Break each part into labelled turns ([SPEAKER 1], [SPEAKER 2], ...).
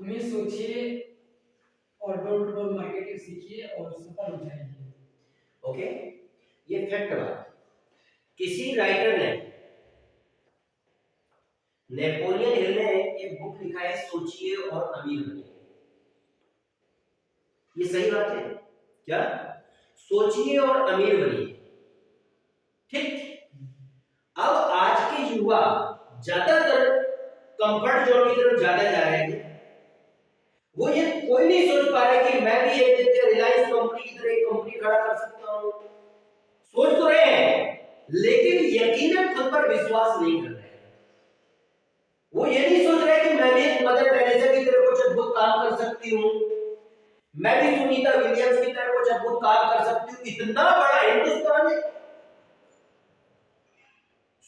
[SPEAKER 1] हमें सोचिए और डोर टू डोर मार्केटिंग सीखिए और सफल हो जाइए।
[SPEAKER 2] ओके, ये फैक्ट बात। किसी राइटर ने, नेपोलियन हिल ने एक बुक लिखा है सोचिए और अमीर बनिए। ये सही बात है क्या? सोचिए और अमीर बनिए। ठीक। अब आज के युवा ज्यादातर कंफर्ट जोन की तरफ ज्यादा जा रहे हैं। वो ये कोई नहीं सोच पा रहे कि मैं भी एक दिन रिलायंस कंपनी की तरह एक कंपनी खड़ा कर सकता हूं। सोच तो रहे हैं लेकिन यकीनन खुद पर विश्वास नहीं कर रहे। वो ये नहीं सोच रहे कि मैं भी मदर टेरेसा की तरह कुछ अद्भुत काम कर सकती हूँ, मैं भी सुनीता विलियम्स की तरह कुछ अद्भुत काम कर सकती हूँ। इतना बड़ा हिंदुस्तान है,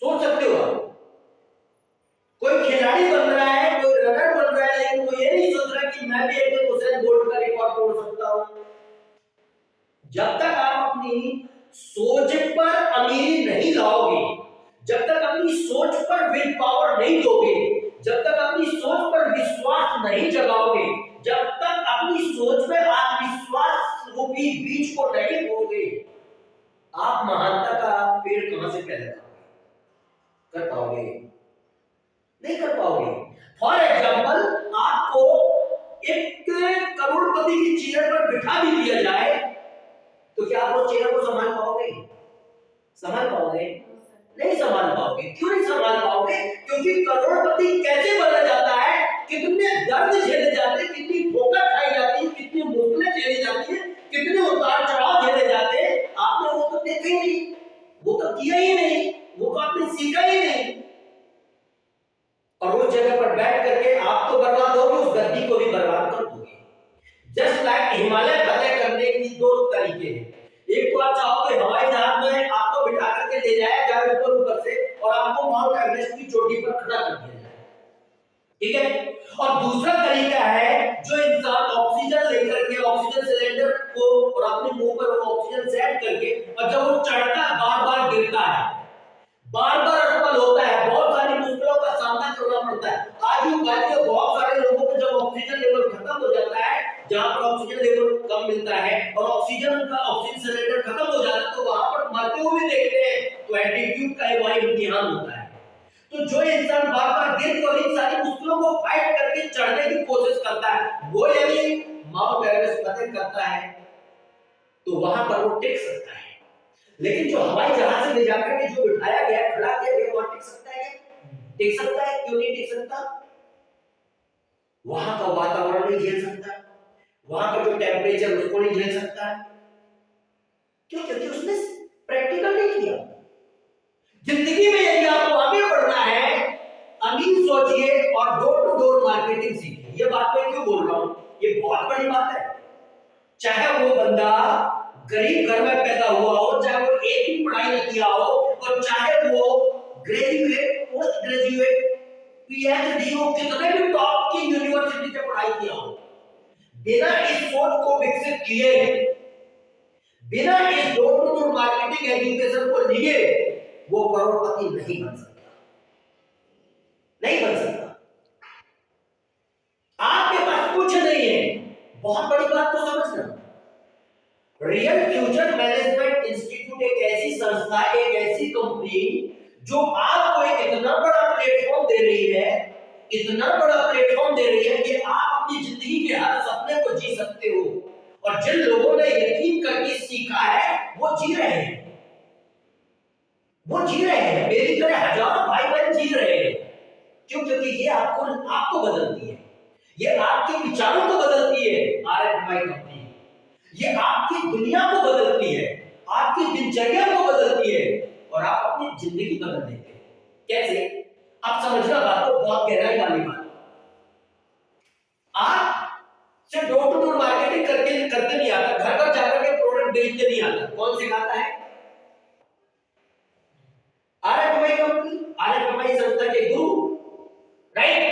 [SPEAKER 2] सोच सकते हो आप? कोई खिलाड़ी बन रहा है, कोई रनर बन रहा है, लेकिन वो ये नहीं सोच रहा कि मैं भी एक दिन उसेन बोल्ट का रिकॉर्ड तोड़ सकता हूँ। जब तक आप अपनी सोच पर अमीरी नहीं लाओगे, जब तक अपनी सोच पर विल पावर नहीं दोगे, जब तक अपनी सोच पर विश्वास नहीं जगाओगे, जब तक अपनी सोच में आत्मविश्वास रूपी बीज को नहीं बोगे, आप महानता का पेड़ कहां से पैदा कर पाओगे? नहीं कर पाओगे। फॉर एग्जाम्पल, आपको एक करोड़पति की चेयर पर बिठा भी दिया जाए तो क्या आप उस चेयर को संभाल पाओगे? संभाल पाओगे? नहीं संभाल पाओगे। क्यों नहीं संभाल पाओगे? क्योंकि करोड़पति कैसे बना जाता है, कितने दर्द झेले जाते हैं, कितनी ठोकर खाई जाती है, कितनी मुश्किलें झेली जाती है, कितने उतार चढ़ाव झेले जाते हैं, आपने वो तो देखा ही नहीं, वो तो किया ही नहीं, वो तो आपने सीखा ही नहीं। और उस जगह पर बैठ करके आप तो बर्बाद होगे, उस गद्दी को भी बर्बाद कर दोगे। जस्ट लाइक हिमालय फतेह करने की दो तरीके हैं। एक तो आप चाहो तो हवाई जहाज में आपको बिठा करके ले जाया जाए ऊपर से और आपको माउंट एवरेस्ट की चोटी पर खड़ा कर दिया जाए, ठीक है? और दूसरा तरीका है जो इंसान ऑक्सीजन लेकर के ऑक्सीजन सिलेंडर को और अपने मुंह पर वो ऑक्सीजन सेट करके, और जब वो चढ़ता है बार-बार गिरता है, बार-बार असफल होता है, बहुत सारी मुश्किलों का सामना करना पड़ता है। आजू-बाजू बहुत सारे लोगों को जब ऑक्सीजन लेवल खत्म हो जाता है, जहां पर ऑक्सीजन लेवल कम मिलता है और ऑक्सीजन सिलेंडर खत्म हो जाता है, तो वहां पर मरते हुए देखते हैं। तो एटीट्यूड का एक इम्तिहान होता है। तो जो इंसान बार-बार गिर कर इन सारी मुश्किलों को फाइट करके चढ़ने की कोशिश करता है, वो यदि माउंट एवरेस्ट फतेह करता है तो वहां पर वो टिक सकता है। लेकिन जो हवाई जहाज से ले जाकर के जो बिठाया गया, खड़ा किया गया, वहां टिक सकता है क्या? टिक सकता है? क्यों नहीं टिक सकता? वहां का वातावरण नहीं झेल सकता, वहां का जो टेम्परेचर उसको नहीं झेल सकता। क्यों? क्योंकि उसने प्रैक्टिकल नहीं किया। जिंदगी में यदि आपको आगे बढ़ना है, अमीर सोचिए और डोर टू डोर मार्केटिंग सीखिए। ये बात मैं क्यों बोल रहा हूं? ये बहुत बड़ी बात है। चाहे वो बंदा गरीब घर में पैदा हुआ हो, चाहे वो एक भी पढ़ाई नहीं किया हो, और चाहे वो ग्रेजुएट, पोस्ट ग्रेजुएट, पीएचडी हो, कितने भी टॉप की यूनिवर्सिटी से पढ़ाई किया हो, बिना इस सोच को विकसित किए, बिना इस door to door marketing education को लिए, वो करोड़पति नहीं बन सकता, नहीं बन सकता। आपके पास कुछ नहीं है, बहुत बड़ी बात तो समझना। रियल फ्यूचर मैनेजमेंट इंस्टीट्यूट एक ऐसी संस्था, एक ऐसी कंपनी जो आपको एक इतना बड़ा प्लेटफॉर्म दे रही है, इतना बड़ा प्लेटफॉर्म दे रही है कि आप अपनी जिंदगी के हर सपने को जी सकते हो। और जिन लोगों ने यकीन करके सीखा है वो जी रहे हैं, वो जी रहे हैं, मेरी तरह हजारों भाई बहन जी रहे हैं। क्यों? क्योंकि ये आपको बदलती है, ये आपके विचारों को बदलती है। आरएफआई कंपनी ये आपकी दुनिया को बदलती है, आपकी दिनचर्या को बदलती है और आप अपनी जिंदगी बदल देते हैं। कैसे? आप समझना बात को, बहुत गहराई वाली बात। आप सिर्फ डोर टू डोर मार्केटिंग करते नहीं आता, घर घर जाकर के प्रोडक्ट बेचते नहीं आता। कौन सिखाता है? आरएफआई कंपनी, आरएफआई संस्था के गुरु, राइट?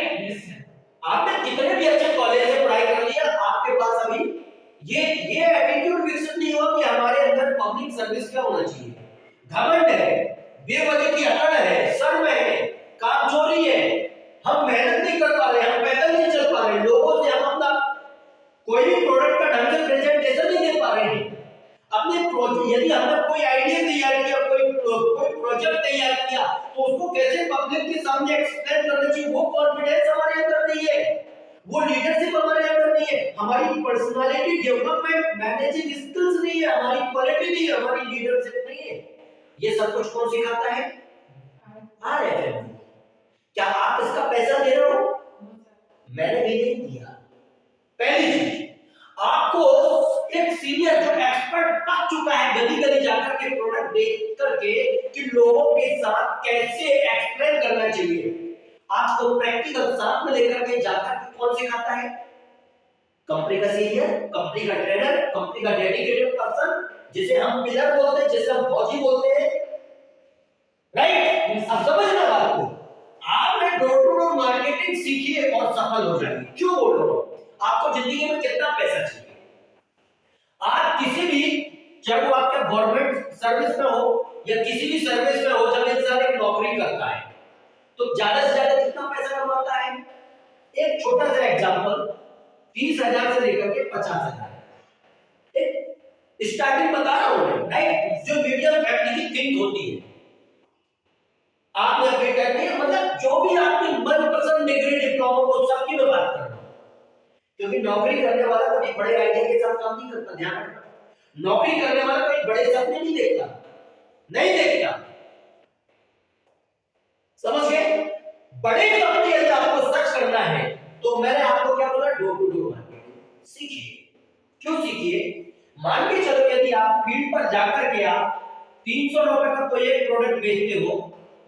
[SPEAKER 2] आपने कितने भी अच्छे कॉलेज से पढ़ाई कर लिया, आपके पास अभी ये एटीट्यूड विकसित नहीं हुआ कि हमारे अंदर पब्लिक सर्विस क्या होना चाहिए। घमंड है, बेवजह की अकड़ है, शर्म है, कामचोरी है, हम मेहनत नहीं कर पा रहे, हम पैदल नहीं चल पा रहे, लोगों से कोई भी प्रोडक्ट का ढंग से प्रेजेंटेशन नहीं दे पा रहे हैं। अपने प्रोजेक्ट, यदि हमने कोई आइडिया तैयार किया, कोई प्रोजेक्ट तैयार किया, तो उसको कैसे पब्लिक के सामने एक्सप्लेन करना चाहिए, वो कॉन्फिडेंस हमारे अंदर नहीं है, वो लीडरशिप हमारे अंदर नहीं है, हमारी पर्सनालिटी डेवलपमेंट मैनेजिंग स्किल्स नहीं है, हमारी क्वालिटी नहीं है, हमारी लीडरशिप नहीं है। ये सब कुछ कौन सिखाता है? RFM। क्या आप इसका पैसा दे रहे हो? मैंने भी नहीं दिया। पहली चीज, आपको एक सीनियर जो एक्सपर्ट पक चुका है गली गली जाकर के प्रोडक्ट बेच करके कि लोगों के साथ कैसे एक्सप्लेन करना चाहिए, आपको प्रैक्टिकल साथ में लेकर के जाकर के कौन सिखाता है? कंपनी का सीनियर, कंपनी का ट्रेनर, कंपनी का डेडिकेटेड पर्सन, जिसे हम पिलर बोलते हैं, जिसे हम फौजी बोलते हैं, राइट? अब समझना बात को, आपने डोर टू डोर मार्केटिंग सीखी है और सफल हो जाएगी। क्यों बोल रहा हूं? आपको जिंदगी में कितना पैसा चाहिए? आप किसी भी, चाहे वो आपके गवर्नमेंट सर्विस में हो या किसी भी सर्विस में हो, जब इंसान एक नौकरी करता है तो ज्यादा से ज्यादा कितना पैसा कमाता है? एक छोटा सा एग्जांपल, 30,000 से लेकर के 50,000, एक स्टार्टिंग बता रहा हूं, राइट? जो मीडियम फैमिली की थिंक होती है, आपने अभी करनी है, मतलब जो भी आपकी मनपसंद डिग्री डिप्लोमा वो सबकी मैं बात कर रहा हूं, क्योंकि नौकरी करने वाला कभी बड़े आइडिया के साथ काम नहीं करता, ध्यान रखना। नौकरी करने वाला कोई बड़े सपने नहीं देखता, नहीं देखता, समझ गए? बड़े सपने यदि आपको सच करना है तो मैंने आपको क्या बोला? डोर टू डोर मार्केटिंग सीखिए। क्यों सीखिए? मान के चलो यदि आप फील्ड पर जाकर के आप 300 रुपए का कोई एक प्रोडक्ट बेचते हो,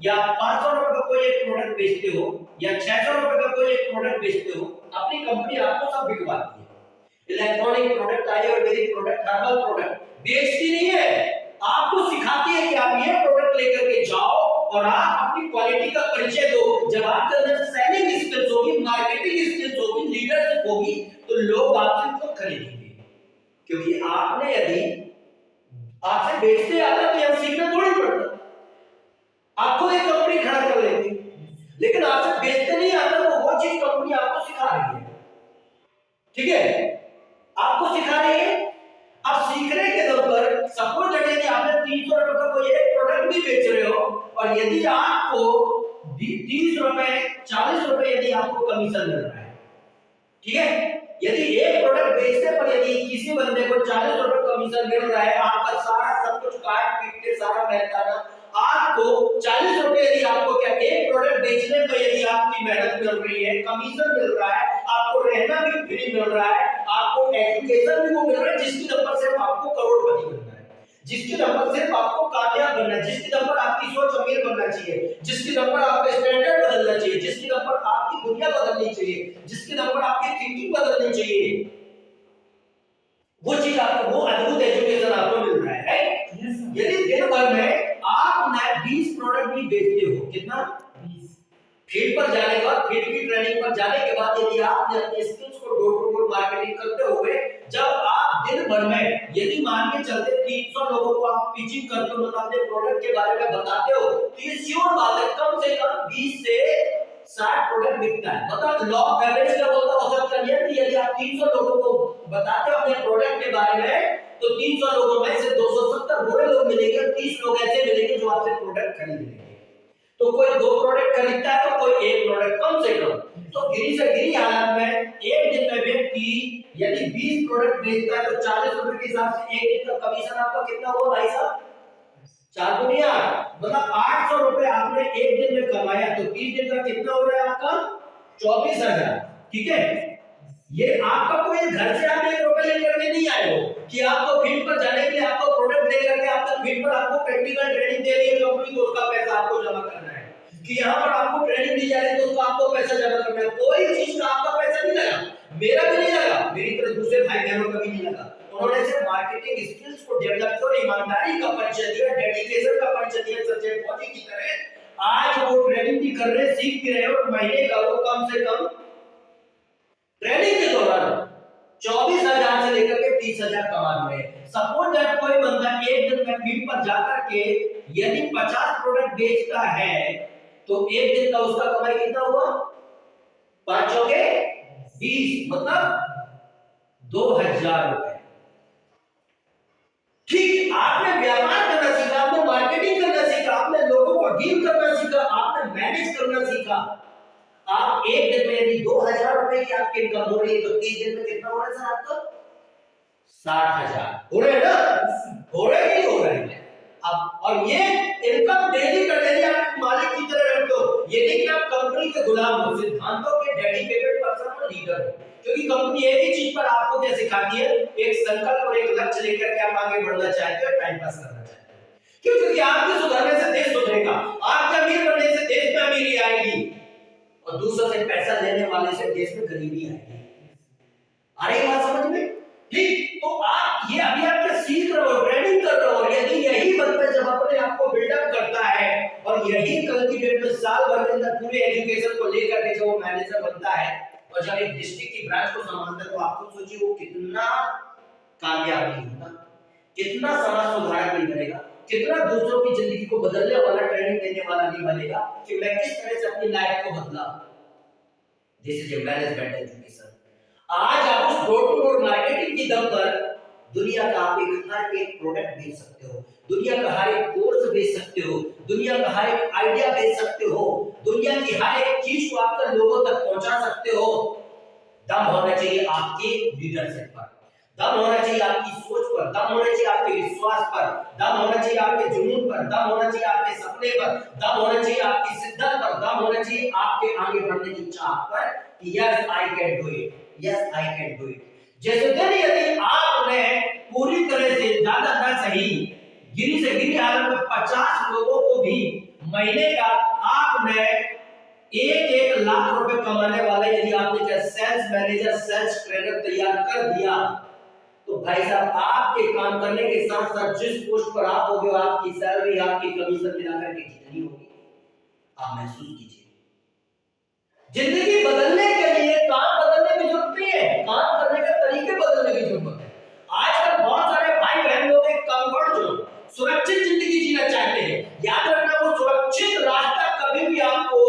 [SPEAKER 2] या 500 रुपए का कोई एक प्रोडक्ट बेचते हो, या 600 रुपए का कोई एक प्रोडक्ट बेचते हो, अपनी कंपनी आपको सब बिकवाती है, electronic product, Ayurvedic product, herbal product बेचती नहीं है, आपको सिखाती है कि आप ये प्रोडक्ट लेकर के जाओ और आप अपनी क्वालिटी का परिचय दो। जब आपके अंदर सेलिंग स्किल्स होगी, मार्केटिंग स्किल्स होगी, लीडरशिप होगी, तो लोग आपसे खुद खरीदेंगे, क्योंकि आपने यदि आपसे बेचते आता तो यहां सीखना थोड़ी पड़ता, आप खुद एक कंपनी खड़ा कर लेते, लेकिन आपसे बेचते नहीं आता तो वो चीज कंपनी आपको सिखा रही है, ठीक है? आपको सिखा रही है। अब सीखने के दम पर सपोज यदि आपने 300 रुपए का कोई एक प्रोडक्ट भी बेच रहे हो और यदि आपको 30 रुपए 40 रुपए यदि आपको कमीशन मिल रहा है, ठीक है? यदि एक प्रोडक्ट बेचने पर यदि किसी बंदे को 40 रुपए कमीशन मिल रहा है, आपका सारा सब कुछ काट पीट के सारा मेहनताना, आपको 40 रुपए यदि आपको क्या एक प्रोडक्ट बेचने पर यदि आपकी मेहनत मिल रही है, कमीशन मिल रहा है, आपको रहना भी फ्री मिल रहा है, आपको एजुकेशन भी वो मिल रहा है, जिसकी नंबर सिर्फ आपको करोड़पति बनना है, जिसकी नंबर सिर्फ आपको कामयाब बनना है, जिसकी नंबर आपकी सोच अमीर बनना चाहिए, जिसकी नंबर आपका स्टैंडर्ड बदलना चाहिए, जिसकी नंबर आपकी दुनिया बदलनी चाहिए, जिसकी नंबर आपकी थिंकिंग बदलनी चाहिए, वो चीज आपको, वो अद्भुत एजुकेशन आपको मिल रहा है, राइट? यदि दिन भर में आप 20 प्रोडक्ट भी बेचते हो, कितना? 20। फील्ड पर जाने के बाद, फील्ड की ट्रेनिंग पर जाने के बाद यदि आपने अपने स्किल्स को डोर टू डोर मार्केटिंग करते हुए, जब आप दिन भर में यदि मान के चलते 300 लोगों को आप पिचिंग करते हो, मतलब अपने प्रोडक्ट के बारे में बताते हो, तो ये श्योर बात है कम से कम 20 से 60 प्रोडक्ट बिकता है। मतलब लॉ ऑफ एवरेज का बोलता औसत का नियम कि यदि आप 300 लोगों को बताते हो अपने प्रोडक्ट के बारे में, तो 300 लोगों में से 270 बुरे लोग मिलेंगे और 30 लोग ऐसे मिलेंगे जो आपसे प्रोडक्ट खरीद लेंगे। तो कोई 2 प्रोडक्ट खरीदता है तो कोई 1 प्रोडक्ट, कम से कम। तो गिरी से गिरी हालत में एक दिन में व्यक्ति यदि 20 प्रोडक्ट बेचता है तो 40 रुपए के हिसाब से एक दिन का कमीशन आपका कितना हुआ भाई साहब? 4 दुनिया, मतलब 800 रुपए आपने एक दिन में कमाया, तो 30 दिन का कितना हो रहा है आपका? 24,000, ठीक है? ये आपका कोई घर से आप 1 रुपए लेकर के नहीं आए हो कि आपको फील्ड पर जाने के लिए आपको प्रोडक्ट देकर के आपका फील्ड पर आपको प्रैक्टिकल ट्रेनिंग दे रही है कंपनी, तो उसका पैसा आपको जमा करना है, कि यहाँ पर आपको ट्रेनिंग दी जा रही है तो उसका आपको पैसा जमा करना है। कोई चीज का आपका पैसा नहीं लगा, मेरा भी नहीं लगा, मेरी तरह दूसरे भाई बहनों का भी नहीं लगा। उन्होंने सिर्फ मार्केटिंग स्किल्स को डेवलप किया, ईमानदारी का परिचय दिया, डेडिकेशन का परिचय दिया, सच्चे फौजी की तरह आज वो ट्रेनिंग भी कर रहे, सीख भी रहे और महीने का वो कम से कम ट्रेनिंग के दौरान 24,000 से लेकर के 30,000 कमा रहे हैं। सपोज दैट कोई बंदा एक दिन में फील्ड पर जाकर के यदि 50 प्रोडक्ट बेचता है तो एक दिन का उसका कमाई कितना हुआ? 5 चौके 20, मतलब 2000 रुपए। ठीक, आपने व्यापार करना सीखा, आपने मार्केटिंग करना सीखा, आपने लोगों को डील करना सीखा, आपने मैनेज करना सीखा। आप एक दिन में यदि 2000 रुपए की आपकी इनकम हो रही है तो 30 दिन में कितना हो रहा है सर आपका? 60,000 हो रहे हैं ना? हो रहे नहीं हो रहे हैं? अब और ये इनकम डेली का डेली आप मालिक की तरह रखते हो। ये नहीं कि आप कंपनी के गुलाम हो, सिद्धांतों के डेडिकेटेड पर्सन और लीडर हो। क्योंकि कंपनी एक ही चीज पर आपको क्या सिखाती है? एक संकल्प और एक लक्ष्य लेकर के आप आगे बढ़ना चाहते हो, टाइम पास करना चाहते हो। क्यों? क्योंकि आपके सुधरने से देश सुधरेगा, आपके अमीर बनने से देश में अमीरी आएगी और दूसरों से पैसा लेने वाले से देश में गरीबी आएगी। आ रही बात समझ में? ठीक, तो आप ये अभी आप क्या सीख रहे हो, ट्रेनिंग कर रहे हो, और यदि यही बंदा जब अपने आप को बिल्डअप करता है और यही कल की डेट में साल भर के अंदर पूरे एजुकेशन को लेकर के जब वो मैनेजर बनता है और जब एक डिस्ट्रिक्ट की ब्रांच को संभालता है, तो आप खुद सोचिए वो कितना कामयाब नहीं होगा, कितना समाज सुधारक नहीं बनेगा, कितना दूसरों की जिंदगी को बदलने वाला, ट्रेनिंग देने वाला नहीं बनेगा कि मैं किस तरह से अपनी लाइफ को बदला। This is a management education. आज आप उस डोर टू डोर मार्केटिंग की दम पर दुनिया का आप हर एक प्रोडक्ट बेच सकते हो, दुनिया का हर एक कोर्स बेच सकते हो, दुनिया का हर एक आइडिया बेच सकते हो, दुनिया की हर एक चीज को आप लोगों तक पहुंचा सकते हो। दम होना चाहिए आपके लीडरशिप पर, दम होना चाहिए आपकी सोच पर, दम होना चाहिए आपके विश्वास पर, दम होना चाहिए आपके जुनून पर, दम होना चाहिए आपके सपने पर, दम होना चाहिए आपकी शिद्दत पर, दम होना चाहिए आपके आगे बढ़ने की चाह पर कि yes I can do it, yes I can do it. जैसे दिन यदि आपने पूरी तरह से ज्यादा ना सही गिरी से गिरी हालत में 50 लोगों को भी महीने का आपने 1-1 लाख रुपए कमाने वाले यदि आपने क्या सेल्स मैनेजर, सेल्स ट्रेनर तैयार कर दिया, तो भाई साहब आपके काम करने के साथ साथ जिस पोस्ट पर आप होगे आपकी सैलरी, आपकी कमीशन मिलाकर के कितनी होगी आप महसूस कीजिए। जिंदगी बदलने के लिए काम बदलने की जरूरत नहीं है, काम करने के तरीके बदलने की जरूरत है। आजकल बहुत सारे भाई बहन लोग एक कंफर्ट जोन, सुरक्षित जिंदगी जीना चाहते हैं। याद रखना वो सुरक्षित रास्ता कभी भी आपको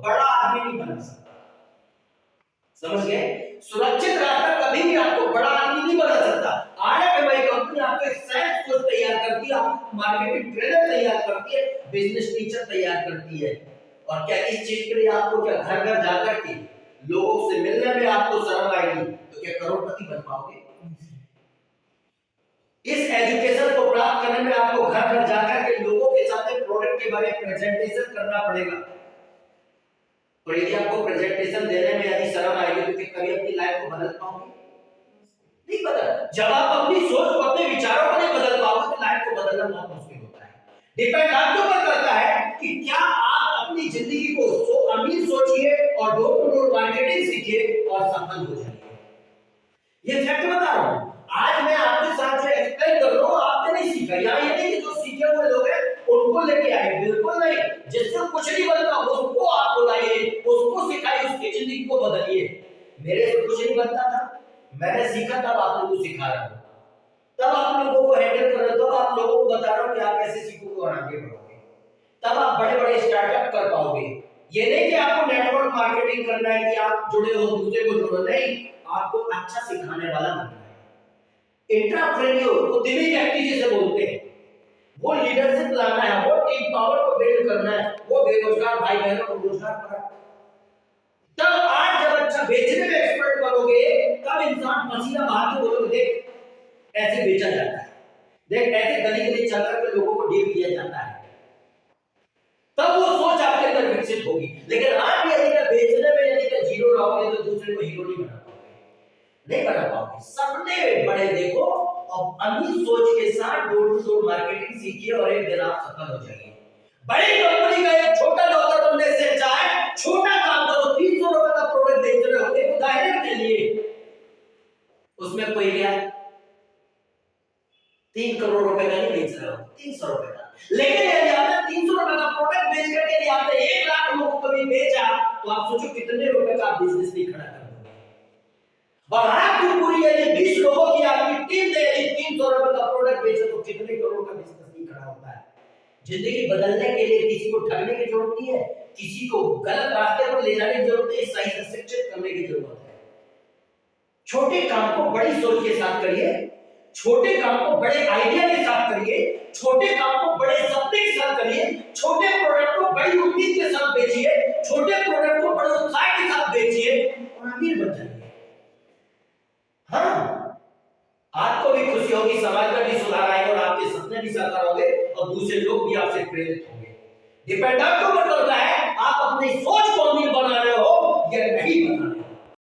[SPEAKER 2] बड़ा आदमी नहीं बना सकता। समझ गए? सुरक्षित रास्ता कभी भी आपको बड़ा आदमी नहीं बना सकता। आरएफएमआई कंपनी आपको एक सेल्स कोच तैयार करती है, आपको मार्केटिंग ट्रेनर तैयार करती है, बिजनेस टीचर तैयार करती है। और क्या इस चीज के लिए आपको क्या घर घर जाकर के लोगों से मिलने में आपको शर्म आएगी? तो क्या करोड़पति बन पाओगे? इस एजुकेशन को प्राप्त करने में आपको घर घर जाकर के लोगों के सामने प्रोडक्ट के बारे में प्रेजेंटेशन करना पड़ेगा। और यदि आपको प्रेजेंटेशन देने में यदि शर्म आएगी तो कभी अपनी लाइफ को बदल पाओगे? नहीं बदल। जब आप अपनी सोच को, अपने विचारों को नहीं बदल पाओगे तो लाइफ को बदलना बहुत मुश्किल होता है। डिपेंड आपके ऊपर करता है कि क्या आप अपनी जिंदगी को अमीर सोचिए और डोर टू डोर मार्केटिंग सीखिए और सफल हो जाइए। ये फैक्ट बता रहा हूं। आज मैं आपके साथ जो एक्सप्लेन कर रहा हूं आपने नहीं सीखा। यहाँ ये नहीं कि जो सीखे हुए लोग हैं उनको लेके आए, बिल्कुल नहीं। जिससे कुछ नहीं बनता उसको आप बुलाइए, उसको सिखाइए, उसकी जिंदगी को बदलिए। मेरे से कुछ नहीं बनता था, मैंने सीखा, तब आप लोगों को सिखा रहा हूं, तब आप लोगों को हैंडल कर रहा हूं, तब आप लोगों को बता रहा हूं कि आप कैसे सीखोगे और आगे बढ़ोगे। तब आप बड़े बड़े स्टार्टअप कर पाओगे। ये नहीं कि आपको नेटवर्क मार्केटिंग करना है कि आप जुड़े हो, दूसरे को जोड़ो, नहीं, आपको अच्छा सिखाने वाला बनना है। एंटरप्रेन्योर, उद्यमी व्यक्ति जिसे बोलते हैं, वो लीडरशिप लाना है, वो टीम पावर को बिल्ड करना है, वो बेरोजगार भाई बहनों को रोजगार करा। तब आज जब अच्छा बेचने में एक्सपर्ट बनोगे तब इंसान पसीना बहा के बोलोगे देख ऐसे बेचा जाता है, देख ऐसे गली गली चल कर के लोगों को डील किया जाता है। तब वो सोच आपके अंदर विकसित होगी। लेकिन आप यदि बेचने में यदि जीरो रहोगे तो दूसरे को हीरो नहीं बना पाओगे, नहीं बना पाओगे। सपने बड़े देखो और अमीर सोच के साथ डोर टू डोर मार्केटिंग सीखिए और एक दिन आप सफल हो जाएंगे। बड़ी कंपनी का एक छोटा नौकर बनने से चाहे छोटा काम करो, 300 रुपए का प्रोडक्ट बेच रहे हो, एक उदाहरण के लिए, उसमें कोई क्या 3 करोड़ रुपए का नहीं बेच रहे हो, 300 रुपए का। लेकिन यदि आपने 300 रुपए का प्रोडक्ट बेच करके यदि आपने 1 लाख लोगों को कभी बेचा तो आप सोचो कितने रुपए का बिजनेस नहीं खड़ा कर दोगे। और आपकी पूरी यदि 20 लोगों की आपकी टीम ने यदि 300 रुपए का प्रोडक्ट बेचा तो कितने करोड़ का बिजनेस नहीं खड़ा होता है। जिंदगी बदलने के लिए किसी को ठगने की जरूरत नहीं है, किसी को गलत रास्ते पर ले जाने की जरूरत नहीं, सही से शिक्षित करने की जरूरत है। छोटे काम को बड़ी सोच के साथ करिए, छोटे काम को बड़े आइडिया के साथ करिए, छोटे काम को बड़े सपने के साथ करिए, छोटे प्रोडक्ट को बड़ी उम्मीद के साथ बेचिए, छोटे प्रोडक्ट को बड़े उत्साह के साथ बेचिए और अमीर बन जाइए। हाँ, आपको भी खुशी होगी, समाज में भी सुधार आएगा और आपके सपने भी साकार होंगे और दूसरे लोग भी आपसे प्रेरित होंगे। डिपेंड आपके ऊपर करता है आप अपनी सोच को अमीर बना रहे हो या नहीं बना रहे हो।